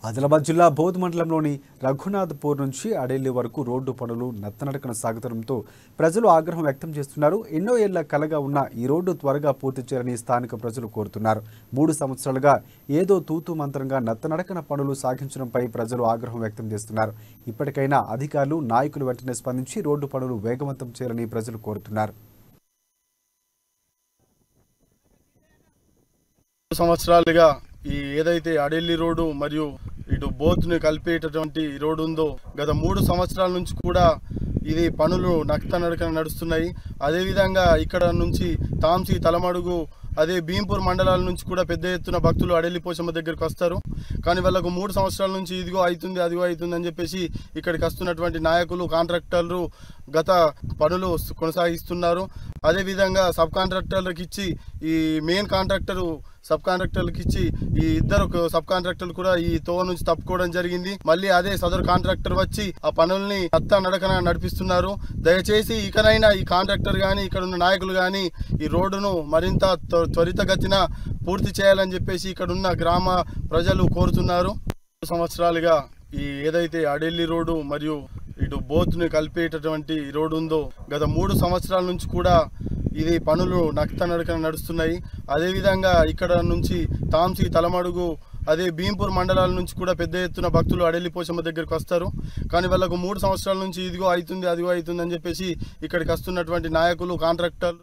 ఆదిలాబాద్ జిల్లా బోధ్ మండలంలోని రఘునాథ్పూర్ నుంచి అడేలి వరకు రోడ్డు పనులు నత్తనడకన సాగుతుండటంతో ప్రజలు ఆగ్రహం వ్యక్తం చేస్తున్నారు. ఎన్నో ఏళ్ల కలగా ఉన్న ఈ రోడ్డు త్వరగా పూర్తి చేయాలని స్థానిక ప్రజలు కోరుతున్నారు. 3 సంవత్సరాలుగా ఏదో తూతూ మంత్రంగా నత్తనడకన పనులు సాగించడంపై ప్రజలు ఆగ్రహం వ్యక్తం చేస్తున్నారు. ఇప్పటికైనా అధికారులు, నాయకులు వెంటనే స్పందించి రోడ్డు పనులు వేగవంతం చేయాలని ప్రజలు కోరుతున్నారు. సంవత్సరాలుగా ఈ ఏదైతే అడెల్లి రోడ్డు మరియు ఇటు బోత్ని కలిపేటటువంటి రోడ్డు ఉందో గత 3 సంవత్సరాల నుంచి కూడా ఇది పనులు నడకన నడుస్తున్నాయి. అదేవిధంగా ఇక్కడ నుంచి తాంసీ, తలమడుగు, అదే భీంపూర్ మండలాల నుంచి కూడా పెద్ద ఎత్తున భక్తులు అడెల్లి పోచమ్మ దగ్గరికి వస్తారు. కానీ వాళ్ళకు 3 సంవత్సరాల నుంచి ఇదిగో అవుతుంది అదిగో అవుతుంది అని చెప్పేసి ఇక్కడికి వస్తున్నటువంటి నాయకులు, కాంట్రాక్టర్లు గత పనులు కొనసాగిస్తున్నారు. అదేవిధంగా సబ్ కాంట్రాక్టర్లకు ఇచ్చి ఈ మెయిన్ కాంట్రాక్టరు సబ్ కాంట్రాక్టర్లకు ఇచ్చి ఈ ఇద్దరు సబ్ కాంట్రాక్టర్లు కూడా ఈ తోవ నుంచి తప్పుకోవడం జరిగింది. మళ్ళీ అదే సదరు కాంట్రాక్టర్ వచ్చి ఆ పనుల్ని నడకన నడిపిస్తున్నారు. దయచేసి ఇకనైనా ఈ కాంట్రాక్టర్ కానీ ఇక్కడ ఉన్న నాయకులు కానీ ఈ రోడ్డును మరింత త్వరితగతిన పూర్తి చేయాలని చెప్పేసి ఇక్కడ ఉన్న గ్రామ ప్రజలు కోరుతున్నారు. సంవత్సరాలుగా ఈ ఏదైతే అడెల్లి రోడ్డు మరియు ఇటు బోత్ని కలిపేటటువంటి రోడ్డు ఉందో గత 3 సంవత్సరాల నుంచి కూడా ఇది పనులు నడకన నడుస్తున్నాయి. అదేవిధంగా ఇక్కడ నుంచి తాంసీ, తలమడుగు, అదే భీంపూర్ మండలాల నుంచి కూడా పెద్ద ఎత్తున భక్తులు అడెల్లి పోచమ్మ దగ్గరికి వస్తారు. కానీ వాళ్ళకు 3 సంవత్సరాల నుంచి ఇదిగో అవుతుంది అదిగో అవుతుంది అని చెప్పేసి ఇక్కడికి వస్తున్నటువంటి నాయకులు, కాంట్రాక్టర్లు